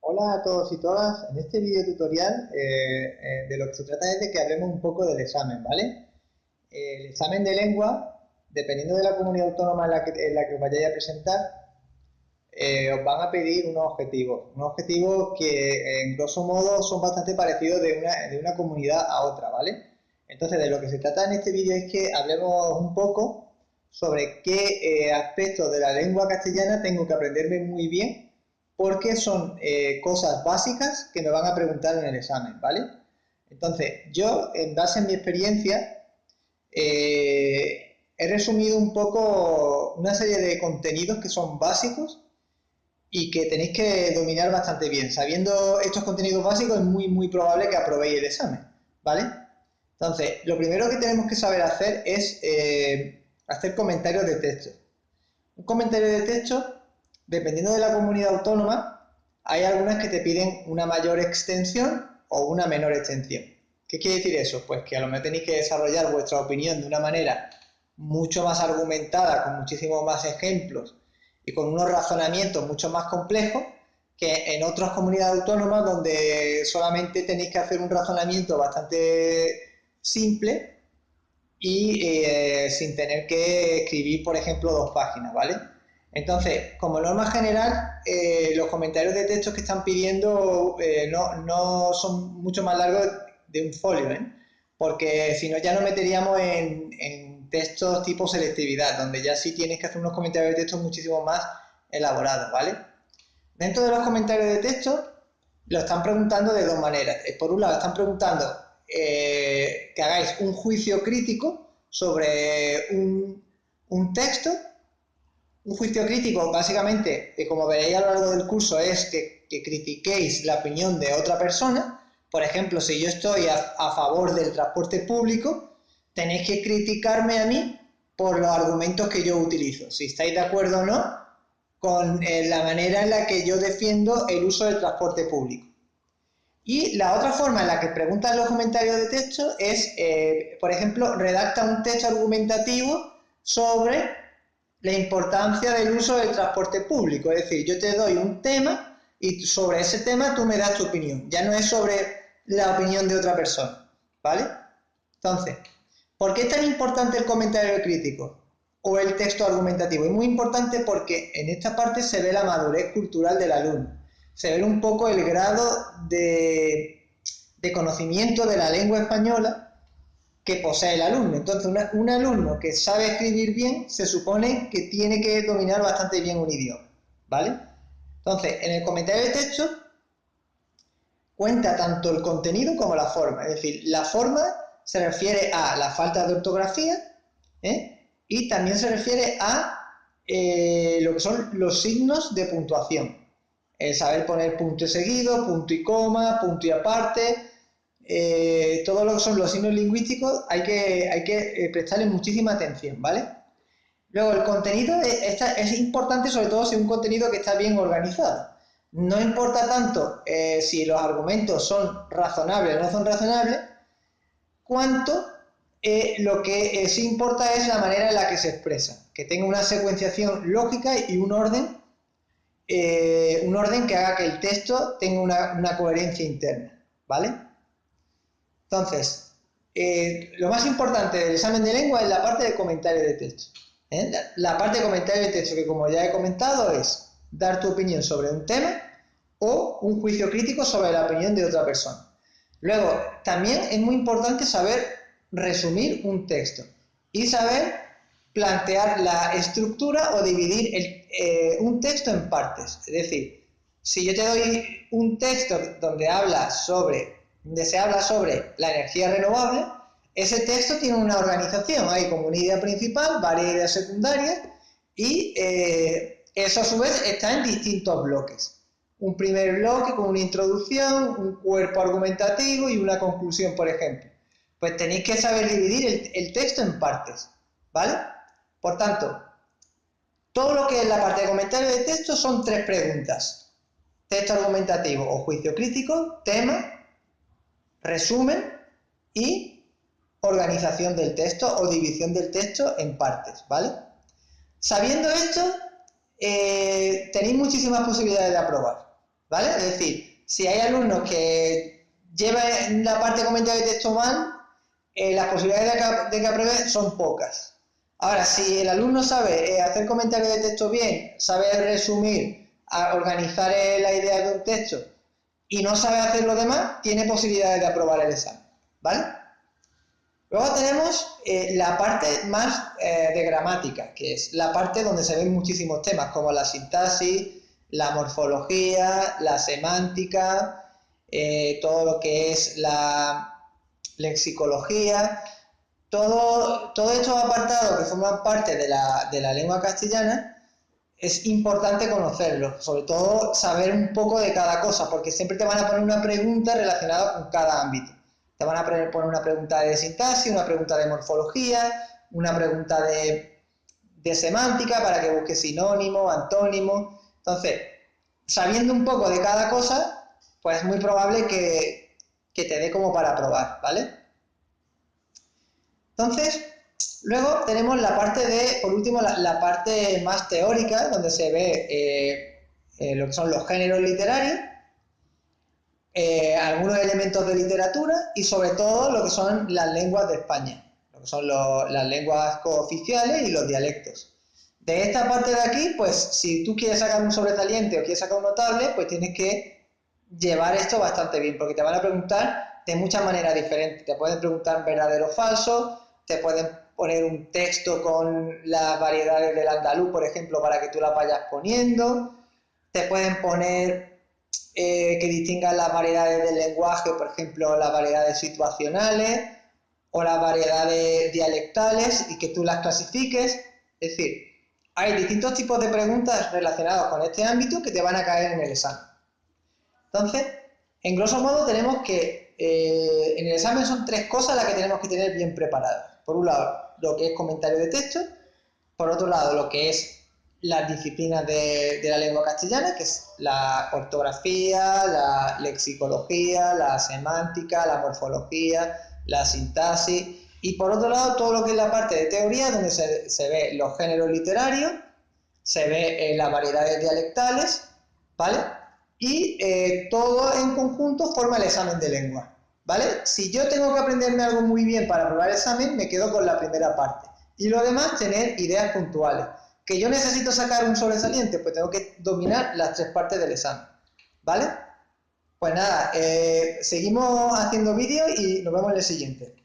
Hola a todos y todas. En este video tutorial de lo que se trata es de que hablemos un poco del examen, ¿vale? El examen de lengua, dependiendo de la comunidad autónoma en la que os vayáis a presentar, os van a pedir unos objetivos que en grosso modo son bastante parecidos de una comunidad a otra, ¿vale? Entonces de lo que se trata en este vídeo es que hablemos un poco sobre qué aspectos de la lengua castellana tengo que aprenderme muy bien porque son cosas básicas que me van a preguntar en el examen, ¿vale? Entonces, yo, en base a mi experiencia, he resumido un poco una serie de contenidos que son básicos y que tenéis que dominar bastante bien. Sabiendo estos contenidos básicos es muy probable que aprobéis el examen, ¿vale? Entonces, lo primero que tenemos que saber hacer es hacer comentarios de texto. Un comentario de texto, dependiendo de la comunidad autónoma, hay algunas que te piden una mayor extensión o una menor extensión. ¿Qué quiere decir eso? Pues que a lo mejor tenéis que desarrollar vuestra opinión de una manera mucho más argumentada, con muchísimos más ejemplos y con unos razonamientos mucho más complejos que en otras comunidades autónomas donde solamente tenéis que hacer un razonamiento bastante simple y sin tener que escribir, por ejemplo, 2 páginas, ¿vale? Entonces, como norma general, los comentarios de texto que están pidiendo no son mucho más largos de un folio, ¿eh? Porque si no ya nos meteríamos en textos tipo selectividad, donde ya sí tienes que hacer unos comentarios de texto muchísimo más elaborados, ¿vale? Dentro de los comentarios de texto lo están preguntando de dos maneras. Por un lado, están preguntando que hagáis un juicio crítico sobre un texto. Un juicio crítico, básicamente, como veréis a lo largo del curso, es que critiquéis la opinión de otra persona. Por ejemplo, si yo estoy a favor del transporte público, tenéis que criticarme a mí por los argumentos que yo utilizo, si estáis de acuerdo o no con la manera en la que yo defiendo el uso del transporte público. Y la otra forma en la que preguntan los comentarios de texto es, por ejemplo, redacta un texto argumentativo sobre la importancia del uso del transporte público. Es decir, yo te doy un tema y sobre ese tema tú me das tu opinión. Ya no es sobre la opinión de otra persona, ¿vale? Entonces, ¿por qué es tan importante el comentario crítico o el texto argumentativo? Es muy importante porque en esta parte se ve la madurez cultural del alumno. Se ve un poco el grado de conocimiento de la lengua española que posee el alumno. Entonces, un alumno que sabe escribir bien, se supone que tiene que dominar bastante bien un idioma, ¿vale? Entonces, en el comentario de texto cuenta tanto el contenido como la forma. Es decir, la forma se refiere a la falta de ortografía, y también se refiere a lo que son los signos de puntuación. El saber poner punto y seguido, punto y coma, punto y aparte. Todo lo que son los signos lingüísticos hay que prestarle muchísima atención, ¿vale? Luego, el contenido es importante, sobre todo si es un contenido que está bien organizado. No importa tanto si los argumentos son razonables o no son razonables, cuanto lo que sí importa es la manera en la que se expresa, que tenga una secuenciación lógica y un orden que haga que el texto tenga una coherencia interna, ¿vale? Entonces, lo más importante del examen de lengua es la parte de comentario de texto. La parte de comentario de texto, que como ya he comentado, es dar tu opinión sobre un tema o un juicio crítico sobre la opinión de otra persona. Luego, también es muy importante saber resumir un texto y saber plantear la estructura o dividir un texto en partes. Es decir, si yo te doy un texto donde se habla sobre la energía renovable, ese texto tiene una organización, hay como una idea principal, varias ideas secundarias y eso a su vez está en distintos bloques. Un primer bloque con una introducción, un cuerpo argumentativo y una conclusión, por ejemplo. Pues tenéis que saber dividir el texto en partes, ¿vale? Por tanto, todo lo que es la parte de comentario de texto son 3 preguntas: texto argumentativo o juicio crítico, tema, resumen y organización del texto o división del texto en partes, ¿vale? Sabiendo esto, tenéis muchísimas posibilidades de aprobar, ¿vale? Es decir, si hay alumnos que llevan la parte de comentario de texto mal, las posibilidades de que apruebe son pocas. Ahora, si el alumno sabe hacer comentarios de texto bien, sabe resumir, organizar la idea de un texto y no sabe hacer lo demás, tiene posibilidades de aprobar el examen, ¿vale? Luego tenemos la parte más de gramática, que es la parte donde se ven muchísimos temas, como la sintaxis, la morfología, la semántica, todo lo que es la lexicología, todos estos apartados que forman parte de la lengua castellana, es importante conocerlos, sobre todo saber un poco de cada cosa, porque siempre te van a poner una pregunta relacionada con cada ámbito. Te van a poner una pregunta de sintaxis, una pregunta de morfología, una pregunta de semántica para que busques sinónimo, antónimo. Entonces, sabiendo un poco de cada cosa, pues es muy probable que te dé como para probar, ¿vale? Entonces, luego tenemos la parte de, por último, la parte más teórica, donde se ve lo que son los géneros literarios, algunos elementos de literatura y sobre todo lo que son las lenguas de España, lo que son las lenguas cooficiales y los dialectos. De esta parte de aquí, pues si tú quieres sacar un sobresaliente o quieres sacar un notable, pues tienes que llevar esto bastante bien, porque te van a preguntar de muchas maneras diferentes. Te pueden preguntar verdadero o falso, te pueden poner un texto con las variedades del andaluz, por ejemplo, para que tú las vayas poniendo, te pueden poner que distingan las variedades del lenguaje, por ejemplo, las variedades situacionales o las variedades dialectales y que tú las clasifiques. Es decir, hay distintos tipos de preguntas relacionadas con este ámbito que te van a caer en el examen. Entonces, en grosso modo tenemos que en el examen son tres cosas las que tenemos que tener bien preparadas. Por un lado, lo que es comentario de texto, por otro lado, lo que es las disciplinas de la lengua castellana, que es la ortografía, la lexicología, la semántica, la morfología, la sintaxis, y por otro lado, todo lo que es la parte de teoría, donde se ve los géneros literarios, se ve las variedades dialectales, ¿vale? Y todo en conjunto forma el examen de lengua, ¿vale? Si yo tengo que aprenderme algo muy bien para aprobar el examen, me quedo con la primera parte. Y lo demás, tener ideas puntuales. ¿Que yo necesito sacar un sobresaliente? Pues tengo que dominar las tres partes del examen, ¿vale? Pues nada, seguimos haciendo vídeos y nos vemos en el siguiente.